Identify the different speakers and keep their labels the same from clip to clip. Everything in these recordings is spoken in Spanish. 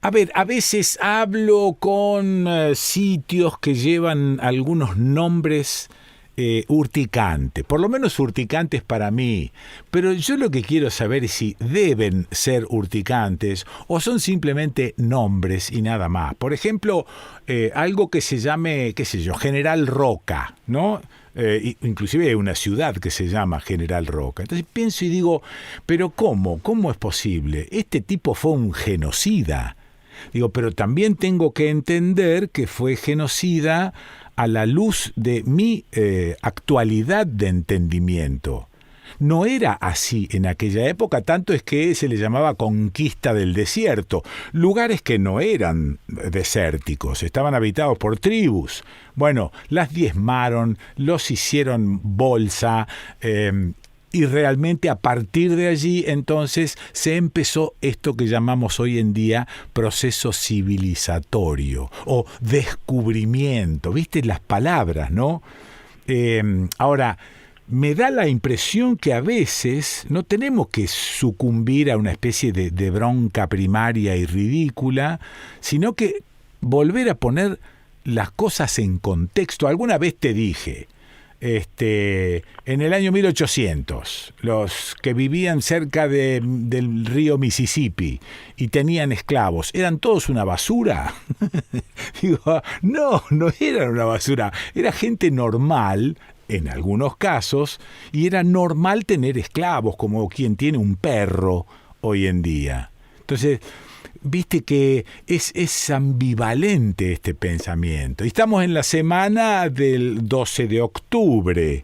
Speaker 1: A ver, a veces hablo con sitios que llevan algunos nombres urticantes, por lo menos urticantes para mí, pero yo lo que quiero saber es si deben ser urticantes o son simplemente nombres y nada más. Por ejemplo, algo que se llame, qué sé yo, General Roca, ¿no? Inclusive hay una ciudad que se llama General Roca. Entonces pienso y digo, pero ¿cómo? ¿Cómo es posible? Este tipo fue un genocida. Digo, pero también tengo que entender que fue genocida a la luz de mi actualidad de entendimiento. No era así en aquella época, tanto es que se le llamaba conquista del desierto, lugares que no eran desérticos, estaban habitados por tribus. Bueno, las diezmaron, los hicieron bolsa, y realmente a partir de allí entonces se empezó esto que llamamos hoy en día proceso civilizatorio o descubrimiento. ¿Viste las palabras, no? Ahora, me da la impresión que a veces no tenemos que sucumbir a una especie de bronca primaria y ridícula, sino que volver a poner las cosas en contexto. Alguna vez te dije, en el año 1800, los que vivían cerca del río Mississippi y tenían esclavos, ¿eran todos una basura? Digo, no eran una basura, era gente normal, en algunos casos, y era normal tener esclavos, como quien tiene un perro hoy en día. Entonces, viste que es ambivalente este pensamiento. Y estamos en la semana del 12 de octubre,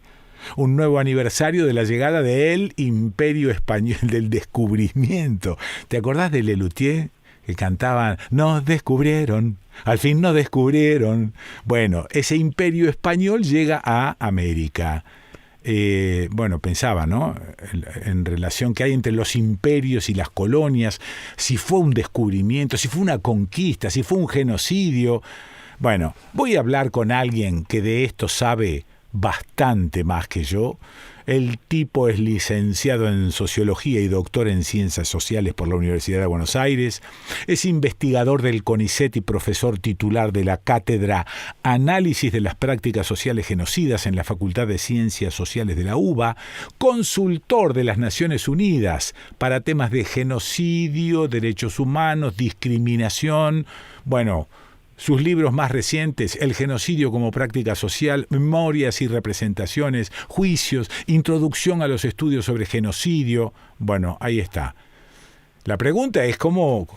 Speaker 1: un nuevo aniversario de la llegada del Imperio Español, del descubrimiento. ¿Te acordás de Lelutier? Que cantaban, nos descubrieron, al fin nos descubrieron. Bueno, ese imperio español llega a América. Pensaba, ¿no? En relación que hay entre los imperios y las colonias, si fue un descubrimiento, si fue una conquista, si fue un genocidio. Bueno, voy a hablar con alguien que de esto sabe bastante más que yo. El tipo es licenciado en Sociología y doctor en Ciencias Sociales por la Universidad de Buenos Aires. Es investigador del CONICET y profesor titular de la Cátedra Análisis de las Prácticas Sociales Genocidas en la Facultad de Ciencias Sociales de la UBA. Consultor de las Naciones Unidas para temas de genocidio, derechos humanos, discriminación. Bueno, sus libros más recientes, El genocidio como práctica social, Memorias y representaciones, Juicios, Introducción a los estudios sobre genocidio. Bueno, ahí está. La pregunta es cómo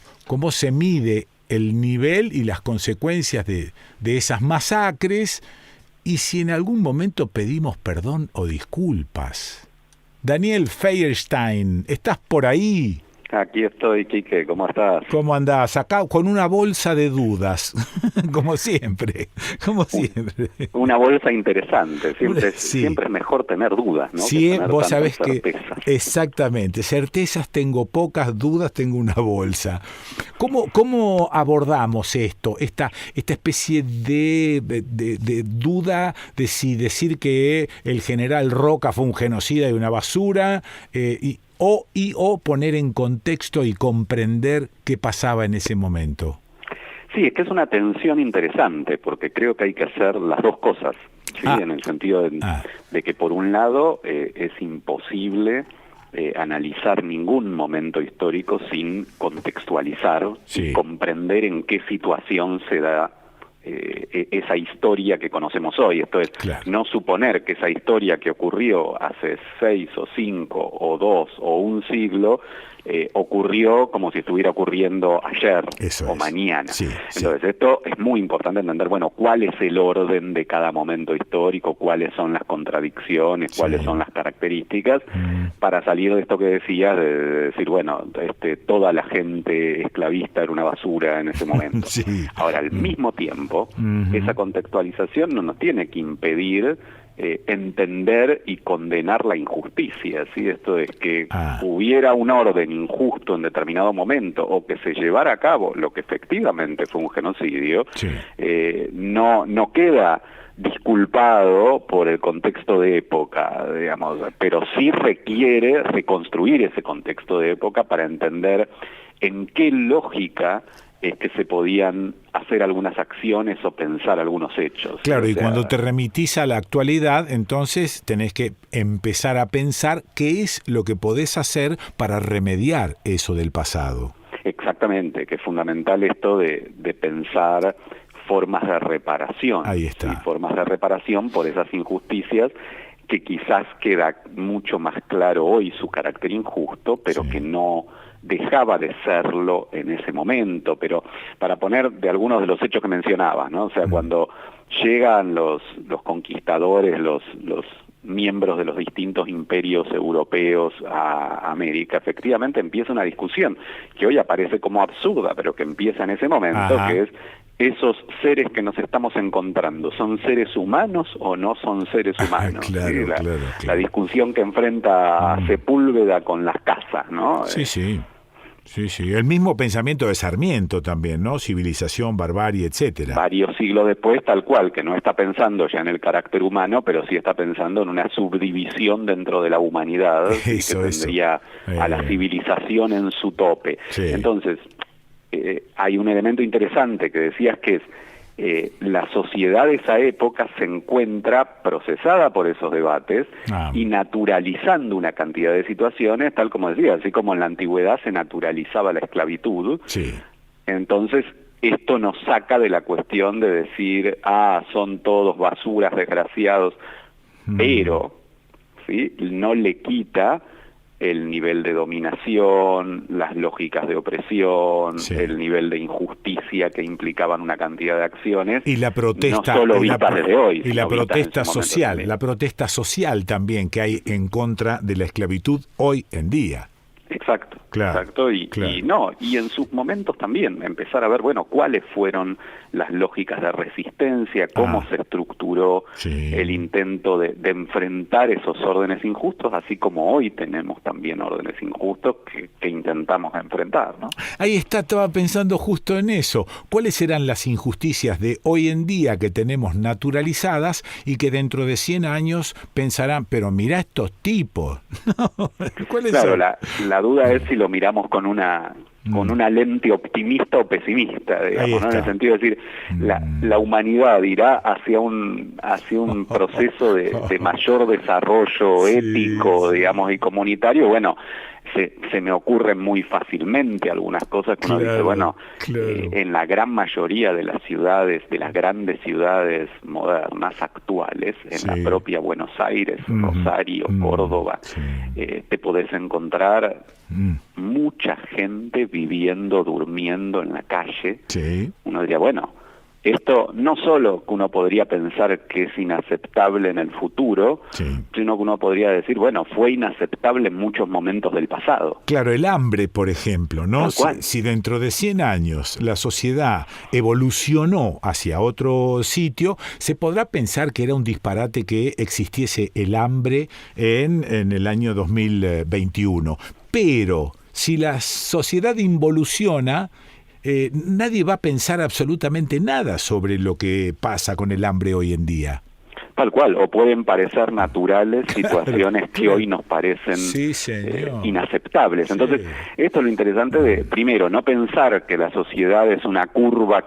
Speaker 1: se mide el nivel y las consecuencias de esas masacres y si en algún momento pedimos perdón o disculpas. Daniel Feierstein, ¿estás por ahí?
Speaker 2: Aquí estoy, Quique, ¿cómo estás?
Speaker 1: ¿Cómo andás? Acá con una bolsa de dudas, como siempre.
Speaker 2: Una bolsa interesante, siempre es mejor tener dudas, ¿no?
Speaker 1: Sí,
Speaker 2: que tener
Speaker 1: vos sabés
Speaker 2: certezas.
Speaker 1: Que exactamente, certezas tengo pocas, dudas tengo una bolsa. ¿Cómo abordamos esto? Esta especie de duda de si decir que el general Roca fue un genocida y una basura, o poner en contexto y comprender qué pasaba en ese momento.
Speaker 2: Sí, es que es una tensión interesante, porque creo que hay que hacer las dos cosas, ¿sí? En el sentido de que por un lado es imposible analizar ningún momento histórico sin contextualizar,
Speaker 1: sí,
Speaker 2: y comprender en qué situación se da esa historia que conocemos hoy. Esto es,
Speaker 1: claro,
Speaker 2: no suponer que esa historia que ocurrió hace 6 o 5 o 2 o un siglo ocurrió como si estuviera ocurriendo ayer o mañana.
Speaker 1: Sí,
Speaker 2: Entonces, esto es muy importante entender, bueno, cuál es el orden de cada momento histórico, cuáles son las contradicciones, cuáles son las características, para salir de esto que decías, de decir, bueno, toda la gente esclavista era una basura en ese momento.
Speaker 1: Sí.
Speaker 2: Ahora, al mismo tiempo, esa contextualización no nos tiene que impedir entender y condenar la injusticia, ¿sí? Esto es que hubiera un orden injusto en determinado momento o que se llevara a cabo lo que efectivamente fue un genocidio, sí, no queda disculpado por el contexto de época, digamos, pero sí requiere reconstruir ese contexto de época para entender en qué lógica es que se podían hacer algunas acciones o pensar algunos hechos.
Speaker 1: Claro, y cuando te remitís a la actualidad, entonces tenés que empezar a pensar qué es lo que podés hacer para remediar eso del pasado.
Speaker 2: Exactamente, que es fundamental esto de pensar formas de reparación.
Speaker 1: Ahí está.
Speaker 2: ¿Sí? Formas de reparación por esas injusticias que quizás queda mucho más claro hoy su carácter injusto, pero que no dejaba de serlo en ese momento. Pero para poner de algunos de los hechos que mencionabas, ¿no? O sea, cuando llegan los conquistadores, los miembros de los distintos imperios europeos a América, efectivamente empieza una discusión que hoy aparece como absurda, pero que empieza en ese momento, que es esos seres que nos estamos encontrando, ¿son seres humanos o no son seres humanos?
Speaker 1: Claro,
Speaker 2: ¿sí?
Speaker 1: claro.
Speaker 2: La discusión que enfrenta a Sepúlveda con las casas, ¿no?
Speaker 1: Sí. El mismo pensamiento de Sarmiento también, ¿no? Civilización, barbarie, etcétera.
Speaker 2: Varios siglos después, tal cual, que no está pensando ya en el carácter humano, pero sí está pensando en una subdivisión dentro de la humanidad, que tendría a la civilización en su tope. Sí. Entonces, hay un elemento interesante que decías que es la sociedad de esa época se encuentra procesada por esos debates y naturalizando una cantidad de situaciones, tal como decía, así como en la antigüedad se naturalizaba la esclavitud. Sí. Entonces, esto nos saca de la cuestión de decir, son todos basuras, desgraciados, pero ¿sí? No le quita el nivel de dominación, las lógicas de opresión, el nivel de injusticia que implicaban una cantidad de acciones,
Speaker 1: y la protesta,
Speaker 2: no solo vistas desde hoy,
Speaker 1: y la protesta social, la protesta social también que hay en contra de la esclavitud hoy en día.
Speaker 2: Exacto, exacto, y en sus momentos también empezar a ver, bueno, cuáles fueron las lógicas de resistencia, cómo se estructuró el intento de enfrentar esos órdenes injustos, así como hoy tenemos también órdenes injustos que intentamos enfrentar, ¿no?
Speaker 1: Ahí estaba pensando justo en eso. ¿Cuáles serán las injusticias de hoy en día que tenemos naturalizadas y que dentro de 100 años pensarán, pero mirá estos tipos? ¿Cuáles son?
Speaker 2: La duda es si lo miramos con una lente optimista o pesimista, digamos, ¿no? En el sentido de decir, la humanidad irá hacia un proceso de mayor desarrollo ético, digamos, y comunitario. Bueno, se me ocurren muy fácilmente algunas cosas que uno dice, bueno, en la gran mayoría de las ciudades, de las grandes ciudades modernas actuales, en la propia Buenos Aires, Rosario, Córdoba, te podés encontrar mucha gente viviendo, durmiendo en la calle. Uno diría, bueno, esto no solo que uno podría pensar que es inaceptable en el futuro, sino que uno podría decir, bueno, fue inaceptable en muchos momentos del pasado.
Speaker 1: Claro, el hambre, por ejemplo, ¿no? Si dentro de 100 años la sociedad evolucionó hacia otro sitio, se podrá pensar que era un disparate que existiese el hambre en el año 2021. Pero si la sociedad involuciona, nadie va a pensar absolutamente nada sobre lo que pasa con el hambre hoy en día.
Speaker 2: Tal cual, o pueden parecer naturales situaciones que hoy nos parecen inaceptables. Entonces, esto es lo interesante de, primero, no pensar que la sociedad es una curva,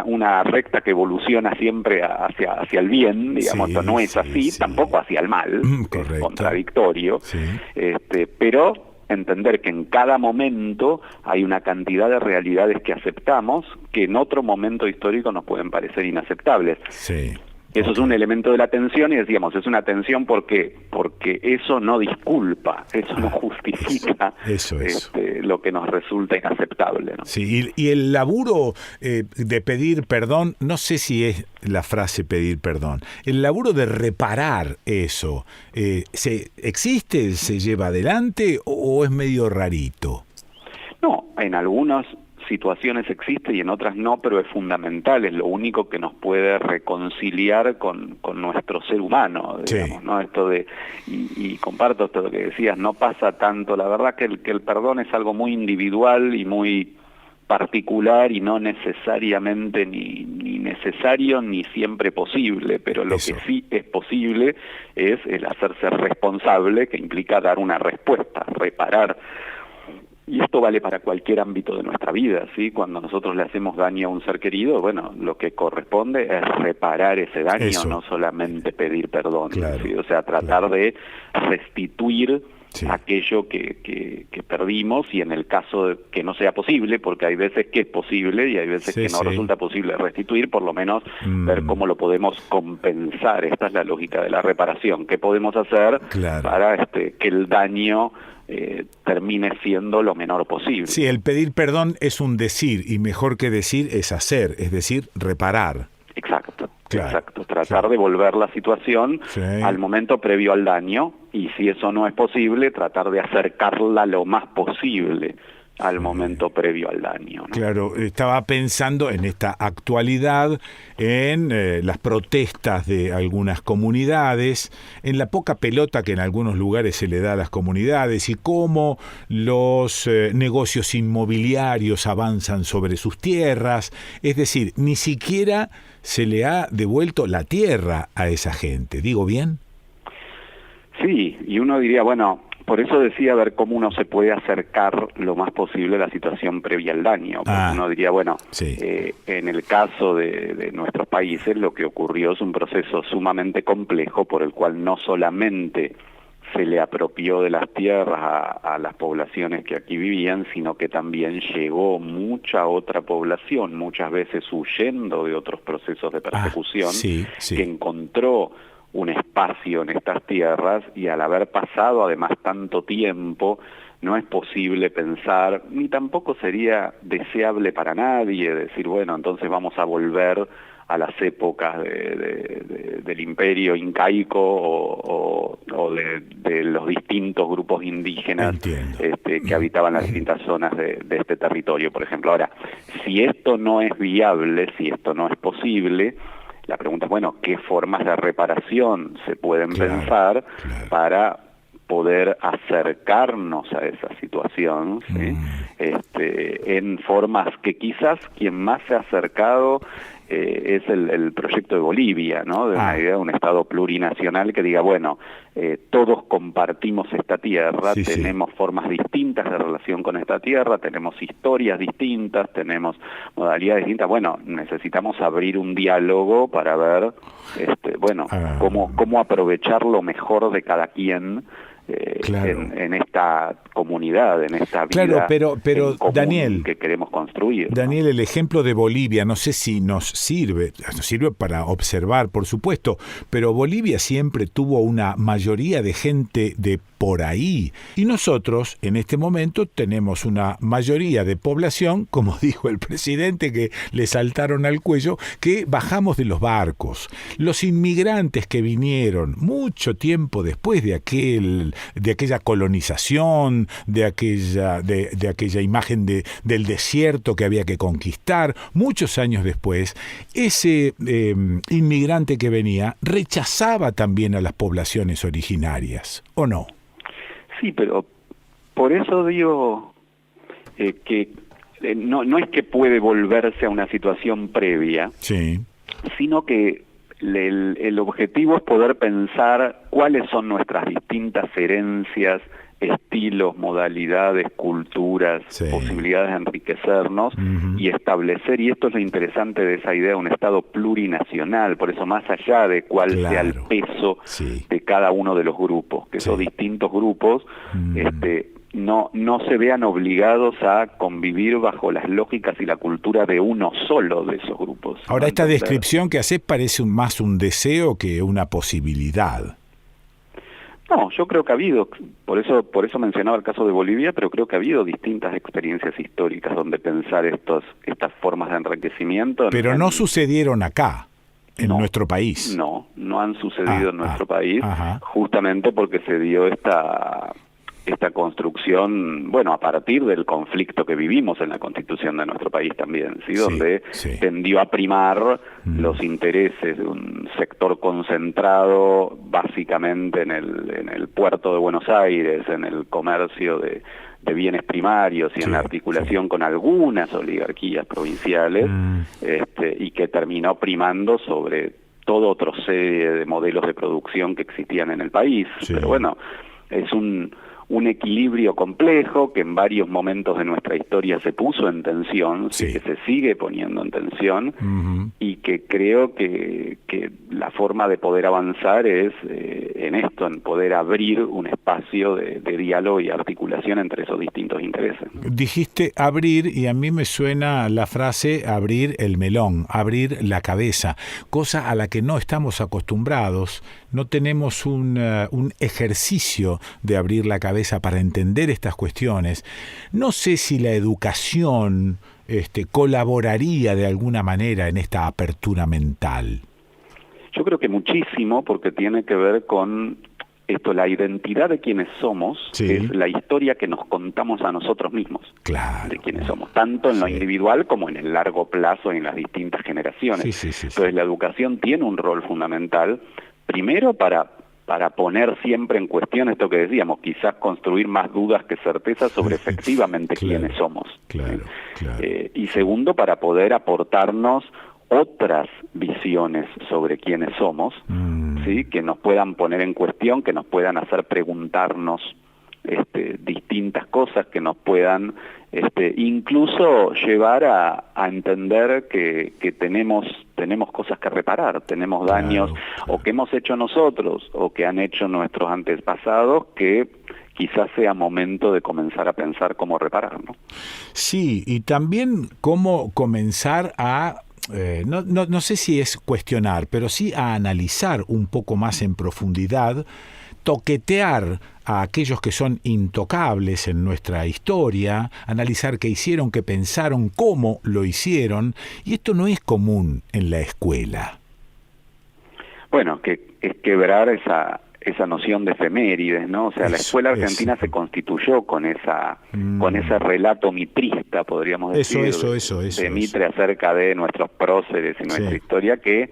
Speaker 2: una recta que evoluciona siempre hacia el bien, digamos, esto no es así, tampoco hacia el mal, es contradictorio, pero entender que en cada momento hay una cantidad de realidades que aceptamos que en otro momento histórico nos pueden parecer inaceptables. Eso es un elemento de la tensión y decíamos, es una tensión porque eso no disculpa, eso no justifica lo que nos resulta inaceptable, ¿no?
Speaker 1: Sí, y el laburo de pedir perdón, no sé si es la frase pedir perdón, el laburo de reparar eso, ¿existe, se lleva adelante o es medio rarito?
Speaker 2: No, en algunos situaciones existe y en otras no, pero es fundamental, es lo único que nos puede reconciliar con nuestro ser humano, digamos, ¿no? Esto de, y comparto esto que decías, no pasa tanto, la verdad que el perdón es algo muy individual y muy particular y no necesariamente ni necesario ni siempre posible, pero lo que sí es posible es el hacerse responsable, que implica dar una respuesta, reparar Y esto vale para cualquier ámbito de nuestra vida, ¿sí? Cuando nosotros le hacemos daño a un ser querido, bueno, lo que corresponde es reparar ese daño, no solamente pedir perdón,
Speaker 1: claro,
Speaker 2: ¿sí? O sea, tratar de restituir aquello que perdimos, y en el caso de que no sea posible, porque hay veces que es posible y hay veces que no resulta posible restituir, por lo menos ver cómo lo podemos compensar. Esta es la lógica de la reparación. ¿Qué podemos hacer para que el daño termine siendo lo menor posible?
Speaker 1: Sí, el pedir perdón es un decir, y mejor que decir es hacer, es decir, reparar.
Speaker 2: Exacto. Exacto, tratar de volver la situación al momento previo al daño, y si eso no es posible, tratar de acercarla lo más posible al momento previo al daño, ¿no?
Speaker 1: Claro, estaba pensando en esta actualidad, en las protestas de algunas comunidades, en la poca pelota que en algunos lugares se le da a las comunidades, y cómo los negocios inmobiliarios avanzan sobre sus tierras. Es decir, ni siquiera se le ha devuelto la tierra a esa gente. ¿Digo bien?
Speaker 2: Sí, y uno diría, bueno, por eso decía ver cómo uno se puede acercar lo más posible a la situación previa al daño. Porque uno diría, bueno, en el caso de nuestros países lo que ocurrió es un proceso sumamente complejo por el cual no solamente se le apropió de las tierras a las poblaciones que aquí vivían, sino que también llegó mucha otra población, muchas veces huyendo de otros procesos de persecución, que encontró un espacio en estas tierras, y al haber pasado además tanto tiempo, no es posible pensar, ni tampoco sería deseable para nadie, decir, bueno, entonces vamos a volver a las épocas del imperio incaico o de los distintos grupos indígenas que habitaban las distintas zonas de este territorio, por ejemplo. Ahora, si esto no es viable, si esto no es posible, la pregunta es, bueno, ¿qué formas de reparación se pueden pensar para poder acercarnos a esa situación, ¿sí? En formas que quizás quien más se ha acercado es el proyecto de Bolivia, ¿no? De una idea de un Estado plurinacional que diga, bueno, todos compartimos esta tierra, tenemos formas distintas de relación con esta tierra, tenemos historias distintas, tenemos modalidades distintas. Bueno, necesitamos abrir un diálogo para ver, cómo aprovechar lo mejor de cada quien en esta comunidad, en esta vida
Speaker 1: pero
Speaker 2: común
Speaker 1: Daniel,
Speaker 2: que queremos construir, ¿no?
Speaker 1: Daniel, el ejemplo de Bolivia, no sé si nos sirve para observar, por supuesto, pero Bolivia siempre tuvo una mayoría de gente de por ahí, y nosotros en este momento tenemos una mayoría de población, como dijo el presidente, que le saltaron al cuello, que bajamos de los barcos. Los inmigrantes que vinieron mucho tiempo después de aquella colonización, de aquella imagen del desierto que había que conquistar, muchos años después, ese inmigrante que venía rechazaba también a las poblaciones originarias, ¿o no?
Speaker 2: Sí, pero por eso digo que no es que puede volverse a una situación previa, sino que el objetivo es poder pensar cuáles son nuestras distintas herencias, estilos, modalidades, culturas, posibilidades de enriquecernos y establecer, y esto es lo interesante de esa idea de un Estado plurinacional, por eso más allá de cuál sea el peso de cada uno de los grupos, que esos distintos grupos no se vean obligados a convivir bajo las lógicas y la cultura de uno solo de esos grupos.
Speaker 1: Ahora, esta descripción que haces parece más un deseo que una posibilidad.
Speaker 2: No, yo creo que ha habido, por eso mencionaba el caso de Bolivia, pero creo que ha habido distintas experiencias históricas donde pensar estas formas de enriquecimiento.
Speaker 1: Pero no sucedieron acá, en nuestro país.
Speaker 2: No han sucedido en nuestro país, justamente porque se dio esta construcción, bueno, a partir del conflicto que vivimos en la Constitución de nuestro país también, donde tendió a primar los intereses de un sector concentrado básicamente en el puerto de Buenos Aires, en el comercio de bienes primarios y en la articulación con algunas oligarquías provinciales, y que terminó primando sobre toda otra serie de modelos de producción que existían en el país. Pero bueno, es un un equilibrio complejo que en varios momentos de nuestra historia se puso en tensión, que se sigue poniendo en tensión, y que creo que la forma de poder avanzar es en esto, en poder abrir un espacio de diálogo y articulación entre esos distintos intereses.
Speaker 1: Dijiste abrir, y a mí me suena la frase abrir el melón, abrir la cabeza, cosa a la que no estamos acostumbrados. No tenemos un ejercicio de abrir la cabeza para entender estas cuestiones. No sé si la educación colaboraría de alguna manera en esta apertura mental.
Speaker 2: Yo creo que muchísimo, porque tiene que ver con esto, la identidad de quienes somos, que es la historia que nos contamos a nosotros mismos, de quienes somos, tanto en lo individual como en el largo plazo, en las distintas generaciones. Entonces la educación tiene un rol fundamental, primero para poner siempre en cuestión esto que decíamos, quizás construir más dudas que certezas sobre efectivamente quiénes somos. Y segundo, para poder aportarnos otras visiones sobre quiénes somos, ¿sí? Que nos puedan poner en cuestión, que nos puedan hacer preguntarnos distintas cosas, que nos puedan incluso llevar a entender que tenemos cosas que reparar, tenemos daños o que hemos hecho nosotros o que han hecho nuestros antepasados, que quizás sea momento de comenzar a pensar cómo reparar, ¿no?
Speaker 1: Sí, y también cómo comenzar a no sé si es cuestionar, pero sí a analizar un poco más en profundidad, toquetear a aquellos que son intocables en nuestra historia, analizar qué hicieron, qué pensaron, cómo lo hicieron, y esto no es común en la escuela.
Speaker 2: Bueno, que es quebrar esa noción de efemérides, ¿no? O sea, la escuela argentina se constituyó con ese relato mitrista, podríamos decir, de Mitre acerca de nuestros próceres y nuestra historia, que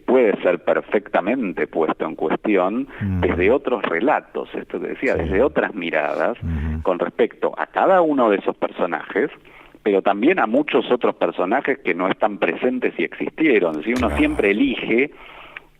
Speaker 2: puede ser perfectamente puesto en cuestión desde otros relatos, esto que decía, desde otras miradas, con respecto a cada uno de esos personajes, pero también a muchos otros personajes que no están presentes y existieron. Si uno siempre elige,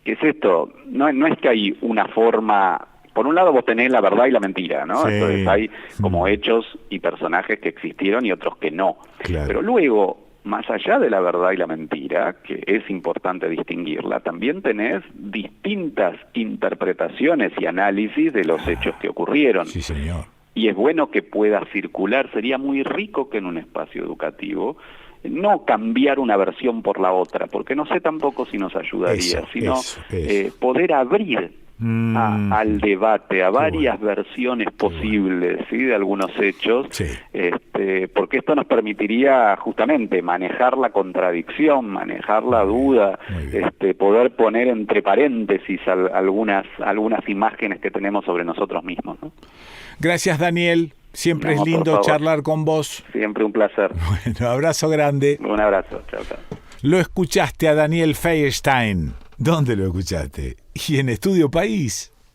Speaker 2: ¿qué es esto? No es que hay una forma. Por un lado vos tenés la verdad y la mentira, ¿no? Entonces hay como hechos y personajes que existieron y otros que no. Pero luego, más allá de la verdad y la mentira, que es importante distinguirla, también tenés distintas interpretaciones y análisis de los hechos que ocurrieron.
Speaker 1: Sí, señor.
Speaker 2: Y es bueno que pueda circular. Sería muy rico que en un espacio educativo no cambiar una versión por la otra, porque no sé tampoco si nos ayudaría, sino poder abrir al debate, a varias versiones posibles, ¿sí? De algunos hechos, porque esto nos permitiría justamente manejar la contradicción, manejar la duda, poder poner entre paréntesis algunas imágenes que tenemos sobre nosotros mismos, ¿no?
Speaker 1: Gracias, Daniel. Siempre es lindo charlar con vos.
Speaker 2: Siempre un placer.
Speaker 1: Bueno, abrazo grande.
Speaker 2: Un abrazo. Chao, chao.
Speaker 1: Lo escuchaste a Daniel Feierstein. ¿Dónde lo escuchaste? Y en Estudio País.